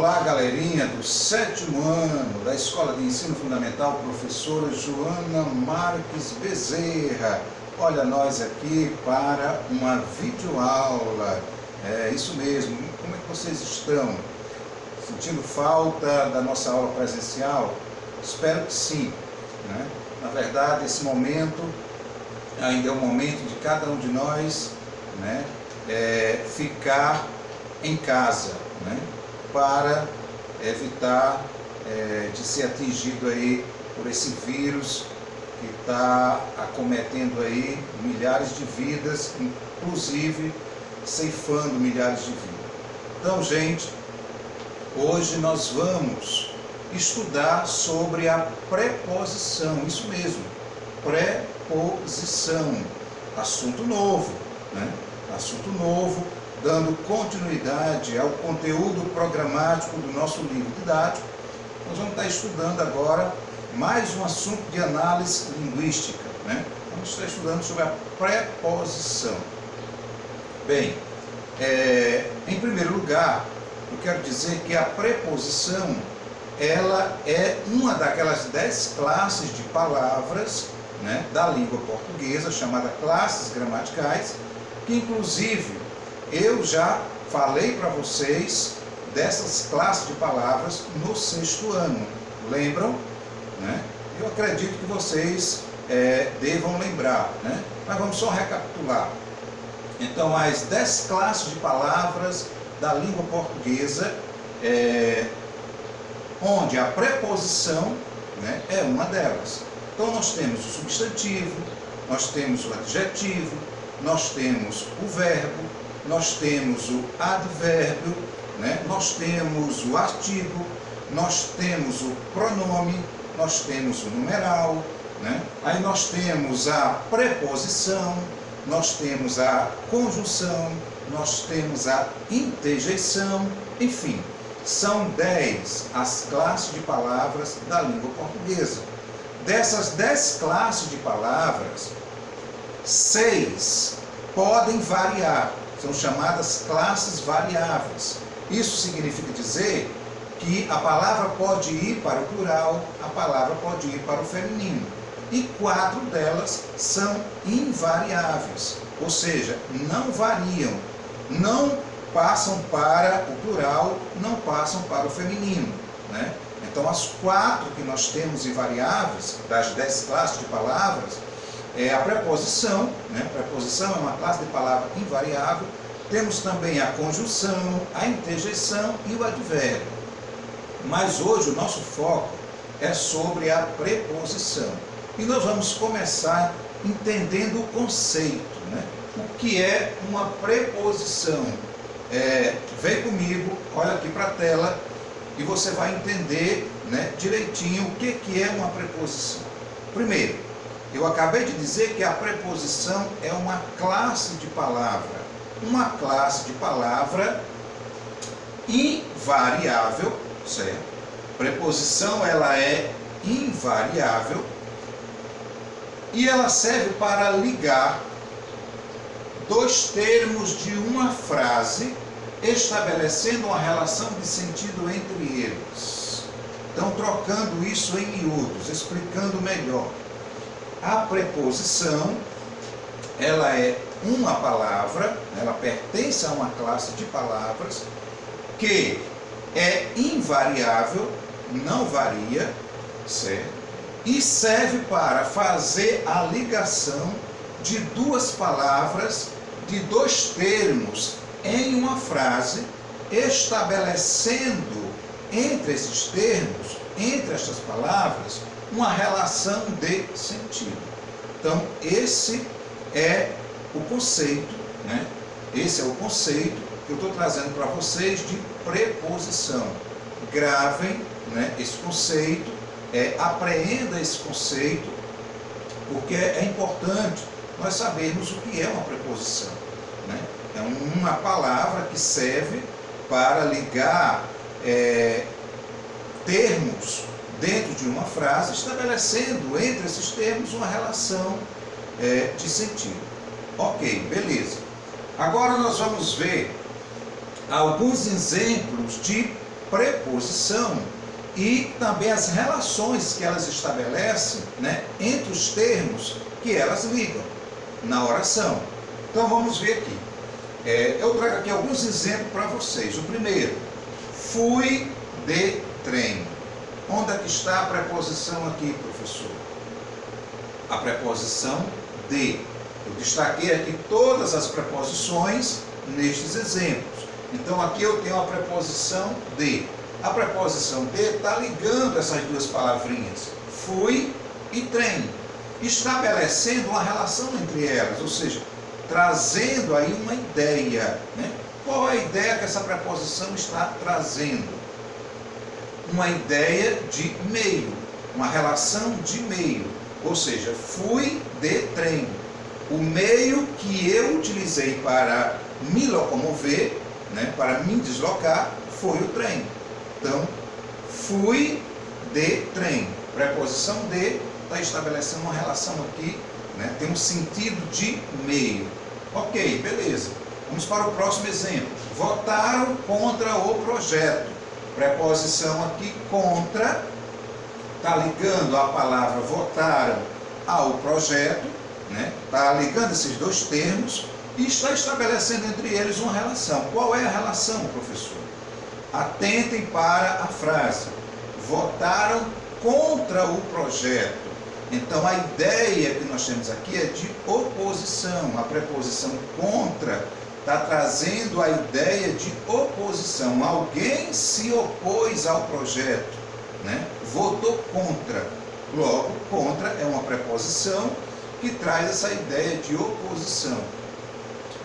Olá, galerinha do 7º ano da Escola de Ensino Fundamental, professora Joana Marques Bezerra. Olha nós aqui para uma videoaula. É isso mesmo. Como é que vocês estão? Sentindo falta da nossa aula presencial? Espero que sim, né? Na verdade, esse momento ainda é o momento de cada um de nós, né, ficar em casa, né, para evitar de ser atingido aí por esse vírus que está acometendo aí milhares de vidas, inclusive ceifando milhares de vidas. Então, gente, hoje nós vamos estudar sobre a preposição, isso mesmo, preposição, assunto novo, né? Assunto novo, dando continuidade ao conteúdo programático do nosso livro didático. Nós vamos estar estudando agora mais um assunto de análise linguística, né? Vamos estar estudando sobre a preposição. Bem, em primeiro lugar, eu quero dizer que a preposição, ela é uma daquelas 10 classes de palavras, né, da língua portuguesa, chamada classes gramaticais, que inclusive eu já falei para vocês dessas classes de palavras no 6º ano. Lembram? Né? Eu acredito que vocês devam lembrar, né? Mas vamos só recapitular. Então, as 10 classes de palavras da língua portuguesa, onde a preposição, né, é uma delas. Então, nós temos o substantivo, nós temos o adjetivo, nós temos o verbo, nós temos o advérbio, né? Nós temos o artigo, nós temos o pronome, nós temos o numeral, né? Aí nós temos a preposição, nós temos a conjunção, nós temos a interjeição, enfim, são 10 as classes de palavras da língua portuguesa. Dessas 10 classes de palavras, 6 podem variar, são chamadas classes variáveis. Isso significa dizer que a palavra pode ir para o plural, a palavra pode ir para o feminino. E 4 delas são invariáveis, ou seja, não variam, não passam para o plural, não passam para o feminino, né? Então, as 4 que nós temos invariáveis, das 10 classes de palavras, é a preposição, né? A preposição é uma classe de palavra invariável. Temos também a conjunção, a interjeição e o advérbio. Mas hoje o nosso foco é sobre a preposição. E nós vamos começar entendendo o conceito, né? O que é uma preposição? Vem comigo, olha aqui para a tela e você vai entender, né, direitinho o que é uma preposição. Primeiro, eu acabei de dizer que a preposição é uma classe de palavra. Uma classe de palavra invariável, certo? Preposição, ela é invariável e ela serve para ligar dois termos de uma frase, estabelecendo uma relação de sentido entre eles. Então, trocando isso em miúdos, explicando melhor. A preposição, ela é uma palavra, ela pertence a uma classe de palavras que é invariável, não varia, certo? E serve para fazer a ligação de duas palavras, de dois termos em uma frase, estabelecendo entre esses termos, entre estas palavras, uma relação de sentido. Então, esse é o conceito, né? Esse é o conceito que eu estou trazendo para vocês de preposição. Gravem, né, esse conceito, apreenda esse conceito, porque é importante nós sabermos o que é uma preposição, né? É uma palavra que serve para ligar termos dentro de uma frase, estabelecendo entre esses termos uma relação de sentido. Ok, beleza. Agora nós vamos ver alguns exemplos de preposição e também as relações que elas estabelecem, né, entre os termos que elas ligam na oração. Então vamos ver aqui. Eu trago aqui alguns exemplos para vocês. O primeiro, fui de trem. Onde é que está a preposição aqui, professor? A preposição de. Eu destaquei aqui todas as preposições nestes exemplos. Então aqui eu tenho a preposição de. A preposição de está ligando essas duas palavrinhas, fui e trem, estabelecendo uma relação entre elas, ou seja, trazendo aí uma ideia, né? Qual é a ideia que essa preposição está trazendo? Uma ideia de meio, uma relação de meio, ou seja, fui de trem. O meio que eu utilizei para me locomover, né, para me deslocar, foi o trem. Então, fui de trem. Preposição de está estabelecendo uma relação aqui, né, tem um sentido de meio. Ok, beleza. Vamos para o próximo exemplo. Votaram contra o projeto. Preposição aqui contra, está ligando a palavra votaram ao projeto, né? Está ligando esses dois termos e está estabelecendo entre eles uma relação. Qual é a relação, professor? Atentem para a frase. Votaram contra o projeto. Então a ideia que nós temos aqui é de oposição. A preposição contra está trazendo a ideia de oposição. Alguém se opôs ao projeto, né? Votou contra. Logo, contra é uma preposição que traz essa ideia de oposição.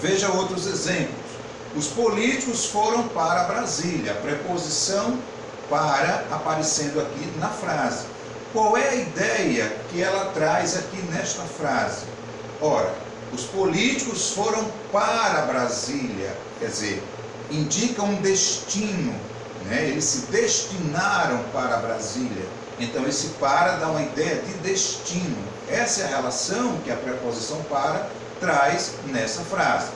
Veja outros exemplos. Os políticos foram para Brasília. A preposição para aparecendo aqui na frase. Qual é a ideia que ela traz aqui nesta frase? Ora, os políticos foram para Brasília, quer dizer, indica um destino, né? Eles se destinaram para Brasília. Então esse para dá uma ideia de destino. Essa é a relação que a preposição para traz nessa frase.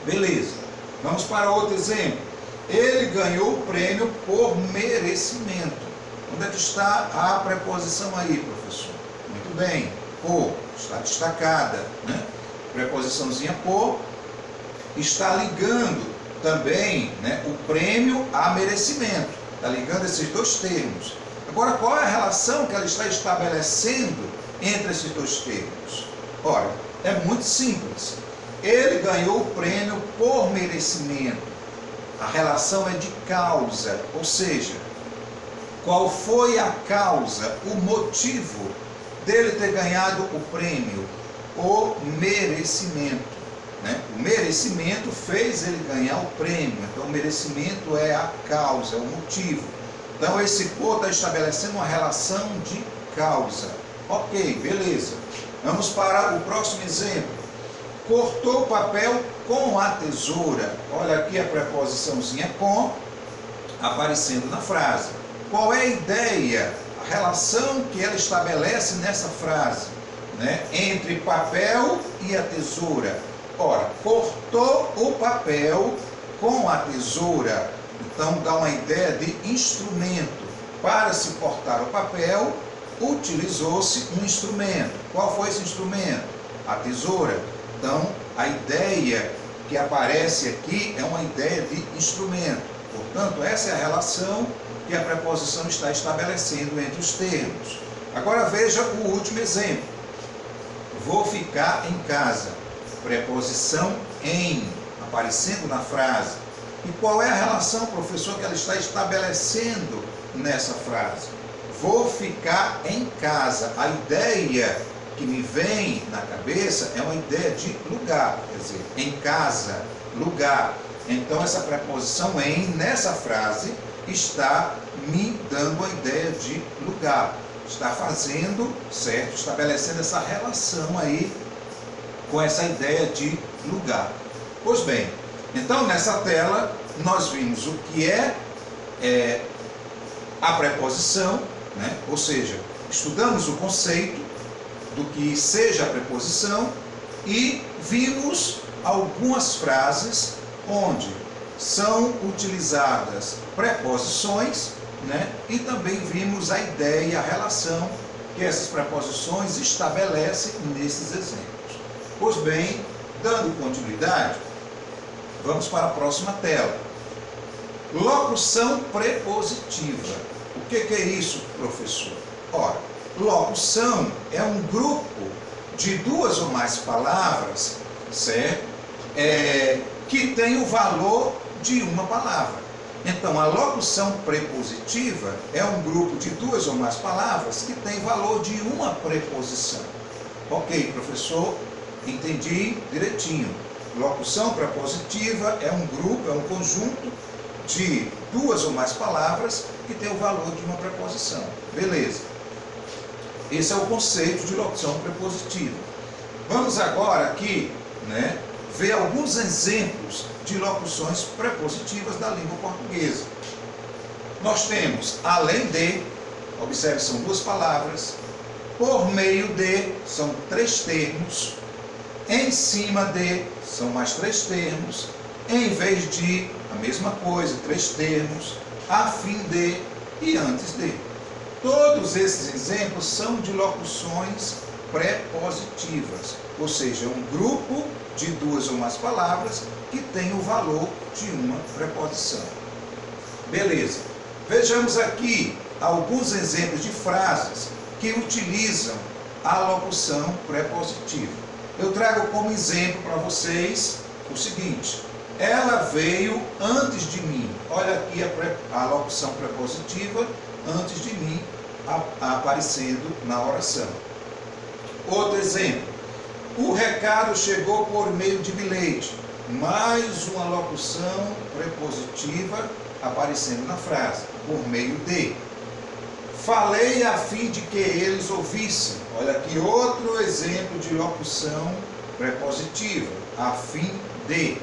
Beleza. Vamos para outro exemplo. Ele ganhou o prêmio por merecimento. Onde é que está a preposição aí, professor? Muito bem. Por, está destacada, né? Preposiçãozinha por está ligando também, né, o prêmio a merecimento. Está ligando esses dois termos. Agora, qual é a relação que ela está estabelecendo entre esses dois termos? Ora, é muito simples. Ele ganhou o prêmio por merecimento. A relação é de causa, ou seja, qual foi a causa, o motivo dele ter ganhado o prêmio? O merecimento, né? O merecimento fez ele ganhar o prêmio. Então o merecimento é a causa, é o motivo. Então esse por está estabelecendo uma relação de causa. Ok, beleza. Vamos para o próximo exemplo. Cortou o papel com a tesoura. Olha aqui a preposiçãozinha com aparecendo na frase. Qual é a ideia, a relação que ela estabelece nessa frase, né, entre papel e a tesoura? Ora, cortou o papel com a tesoura. Então dá uma ideia de instrumento. Para se cortar o papel, utilizou-se um instrumento. Qual foi esse instrumento? A tesoura. Então, a ideia que aparece aqui é uma ideia de instrumento. Portanto, essa é a relação que a preposição está estabelecendo entre os termos. Agora veja o último exemplo. Vou ficar em casa. Preposição em, aparecendo na frase. E qual é a relação, professor, que ela está estabelecendo nessa frase? Vou ficar em casa. A ideia que me vem na cabeça é uma ideia de lugar, quer dizer, em casa, lugar. Então essa preposição em, nessa frase, está me dando a ideia de lugar. Está fazendo, certo? Estabelecendo essa relação aí com essa ideia de lugar. Pois bem, então nessa tela nós vimos o que é a preposição, né? Ou seja, estudamos o conceito do que seja a preposição e vimos algumas frases onde são utilizadas preposições, né? E também vimos a ideia e a relação que essas preposições estabelecem nesses exemplos. Pois bem, dando continuidade, vamos para a próxima tela. Locução prepositiva. O que é isso, professor? Ora, locução é um grupo de duas ou mais palavras, certo? Que tem o valor de uma palavra. Então, a locução prepositiva é um grupo de duas ou mais palavras que tem valor de uma preposição. Ok, professor? Entendi direitinho. Locução prepositiva é um grupo, é um conjunto de duas ou mais palavras que tem o valor de uma preposição. Beleza. Esse é o conceito de locução prepositiva. Vamos agora aqui, né, ver alguns exemplos de locuções prepositivas da língua portuguesa. Nós temos além de, observe, são duas palavras, por meio de, são três termos, em cima de, são mais três termos, em vez de, a mesma coisa, três termos, a fim de e antes de. Todos esses exemplos são de locuções prepositivas, ou seja, um grupo de duas ou mais palavras que tem o valor de uma preposição. Beleza. Vejamos aqui alguns exemplos de frases que utilizam a locução prepositiva. Eu trago como exemplo para vocês o seguinte: ela veio antes de mim. Olha aqui a locução prepositiva antes de mim aparecendo na oração. Outro exemplo: o recado chegou por meio de bilhete. Mais uma locução prepositiva aparecendo na frase, por meio de. Falei a fim de que eles ouvissem. Olha aqui outro exemplo de locução prepositiva, a fim de.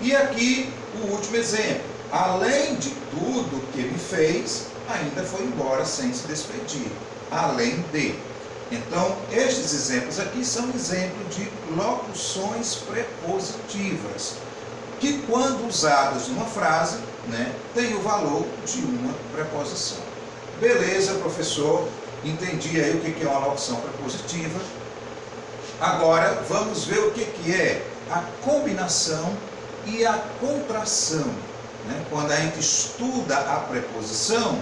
E aqui o último exemplo: além de tudo que me fez, ainda foi embora sem se despedir. Além de. Então, estes exemplos aqui são exemplos de locuções prepositivas, que quando usadas numa frase, né, tem o valor de uma preposição. Beleza, professor, entendi aí o que é uma locução prepositiva. Agora, vamos ver o que é a combinação e a contração. Né? Quando a gente estuda a preposição,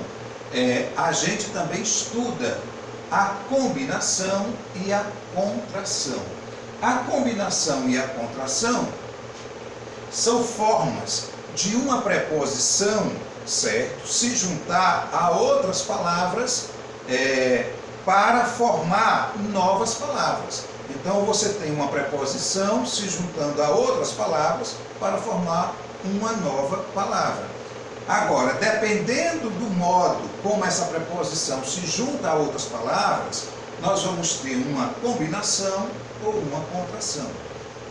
a gente também estuda a combinação e a contração. A combinação e a contração são formas de uma preposição, certo, se juntar a outras palavras para formar novas palavras. Então você tem uma preposição se juntando a outras palavras para formar uma nova palavra. Agora, dependendo do modo como essa preposição se junta a outras palavras, nós vamos ter uma combinação ou uma contração.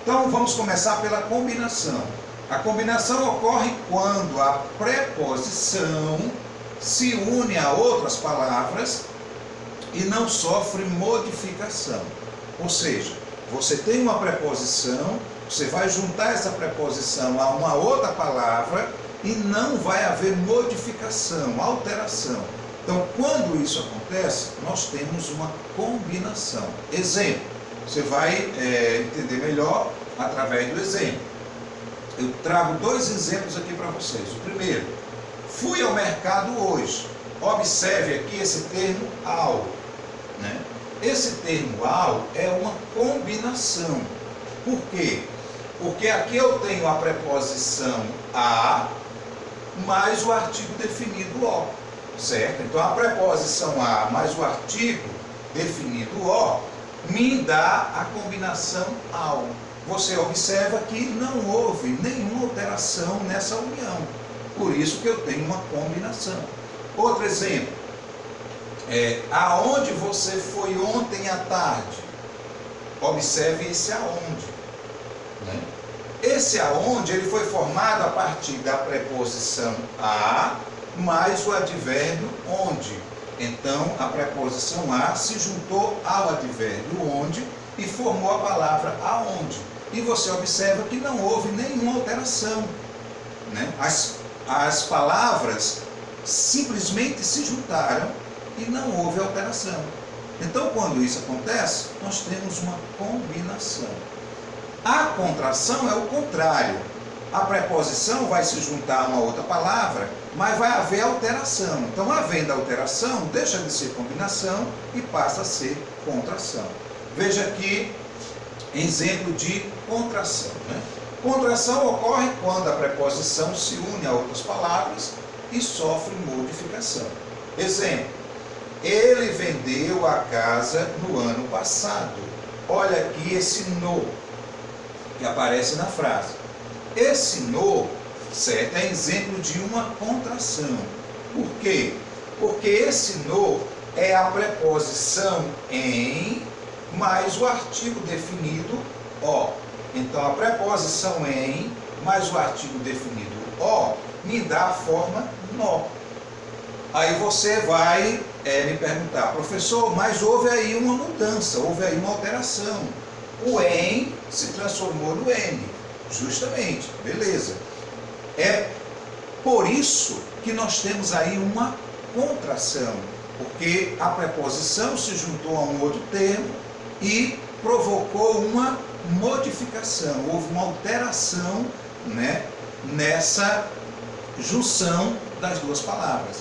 Então, vamos começar pela combinação. A combinação ocorre quando a preposição se une a outras palavras e não sofre modificação. Ou seja, você tem uma preposição, você vai juntar essa preposição a uma outra palavra e não vai haver modificação, alteração. Então, quando isso acontece, nós temos uma combinação. Exemplo, você vai entender melhor através do exemplo. Eu trago dois exemplos aqui para vocês. O primeiro: fui ao mercado hoje. Observe aqui esse termo ao, né? Esse termo ao é uma combinação. Por quê? Porque aqui eu tenho a preposição a mais o artigo definido o, certo? Então a preposição a mais o artigo definido o me dá a combinação ao. Você observa que não houve nenhuma alteração nessa união. Por isso que eu tenho uma combinação. Outro exemplo: aonde você foi ontem à tarde? Observe esse aonde, né? Esse aonde ele foi formado a partir da preposição a mais o advérbio onde. Então a preposição a se juntou ao advérbio onde e formou a palavra aonde. E você observa que não houve nenhuma alteração. né? As palavras simplesmente se juntaram e não houve alteração. Então, quando isso acontece, nós temos uma combinação. A contração é o contrário. A preposição vai se juntar a uma outra palavra, mas vai haver alteração. Então, havendo alteração, deixa de ser combinação e passa a ser contração. Veja aqui, exemplo de contração, né? Contração ocorre quando a preposição se une a outras palavras e sofre modificação. Exemplo: ele vendeu a casa no ano passado. Olha aqui esse no que aparece na frase. Esse no, certo, é exemplo de uma contração. Por quê? Porque esse no é a preposição em mais o artigo definido o. Então, a preposição em mais o artigo definido o me dá a forma no. Aí você vai me perguntar: professor, mas houve aí uma mudança, houve aí uma alteração. O em se transformou no n. Justamente, beleza. É por isso que nós temos aí uma contração, porque a preposição se juntou a um outro termo e provocou uma modificação, houve uma alteração, né, nessa junção das duas palavras.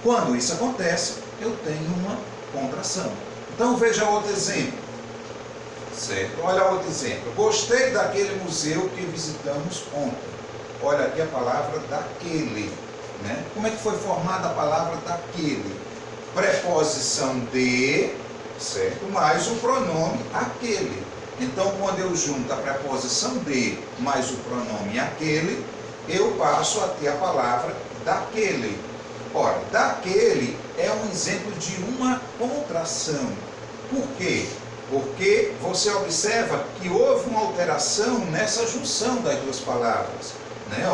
Quando isso acontece, eu tenho uma contração. Então veja outro exemplo. Certo? Olha outro exemplo. Gostei daquele museu que visitamos ontem. Olha aqui a palavra daquele, né? Como é que foi formada a palavra daquele? Preposição de, certo? Mais o pronome aquele. Então, quando eu junto a preposição de mais o pronome aquele, eu passo a ter a palavra daquele. Ora, daquele é um exemplo de uma contração. Por quê? Porque você observa que houve uma alteração nessa junção das duas palavras, né?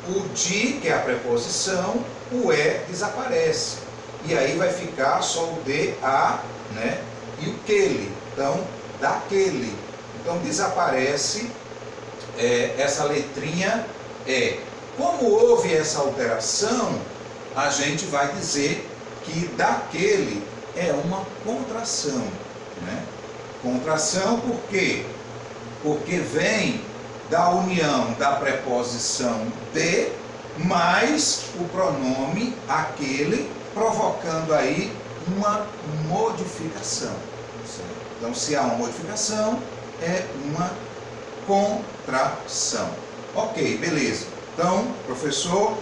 O de, que é a preposição, o é desaparece. E aí vai ficar só o de, a, né? E o quele. Então, daquele. Então, desaparece essa letrinha E. Como houve essa alteração, a gente vai dizer que daquele é uma contração, né? Contração por quê? Porque vem da união da preposição de mais o pronome aquele, provocando aí uma modificação. Certo? Então, se há uma modificação, é uma contração. Ok, beleza. Então, professor,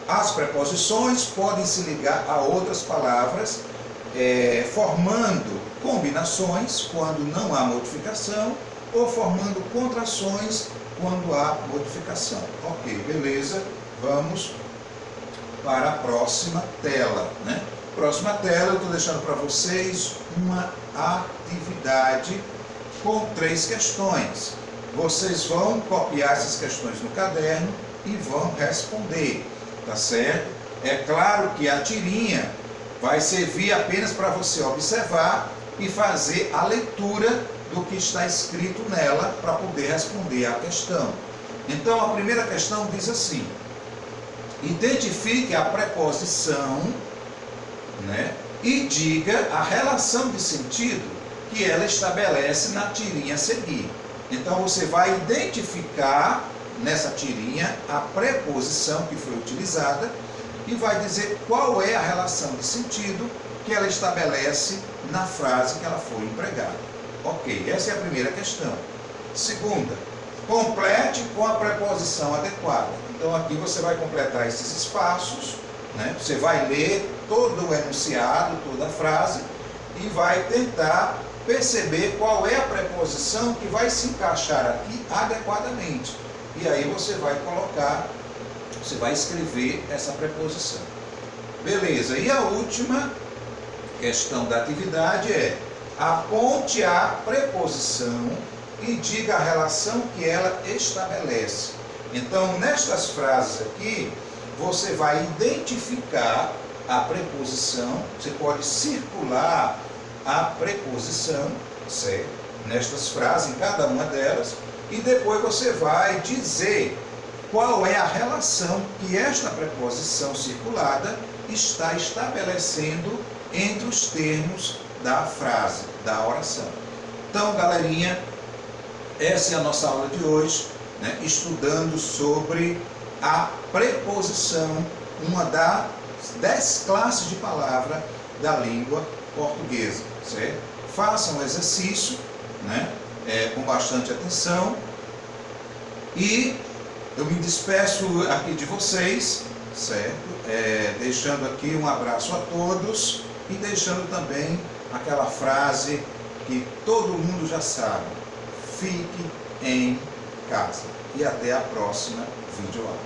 as preposições podem se ligar a outras palavras, formando combinações quando não há modificação ou formando contrações quando há modificação. Ok, beleza. Vamos para a próxima tela, né? Próxima tela, eu estou deixando para vocês uma atividade com 3 questões. Vocês vão copiar essas questões no caderno e vão responder, tá certo? É claro que a tirinha vai servir apenas para você observar e fazer a leitura do que está escrito nela para poder responder à questão. Então, a primeira questão diz assim: identifique a preposição, né, e diga a relação de sentido que ela estabelece na tirinha a seguir. Então, você vai identificar nessa tirinha a preposição que foi utilizada e vai dizer qual é a relação de sentido que ela estabelece na frase que ela foi empregada. Ok, essa é a primeira questão. Segunda, complete com a preposição adequada. Então aqui você vai completar esses espaços, né? Você vai ler todo o enunciado, toda a frase e vai tentar perceber qual é a preposição que vai se encaixar aqui adequadamente. E aí você vai colocar, você vai escrever essa preposição. Beleza, e a última questão da atividade é: aponte a preposição e diga a relação que ela estabelece. Então, nestas frases aqui, você vai identificar a preposição, você pode circular a preposição, certo? Nestas frases, em cada uma delas, e depois você vai dizer qual é a relação que esta preposição circulada está estabelecendo entre os termos da frase, da oração. Então, galerinha, essa é a nossa aula de hoje, né, estudando sobre a preposição, uma das 10 classes de palavra da língua portuguesa, certo? Façam o exercício, né, com bastante atenção, e eu me despeço aqui de vocês, certo? Deixando aqui um abraço a todos e deixando também aquela frase que todo mundo já sabe: fique em casa. E até a próxima videoaula.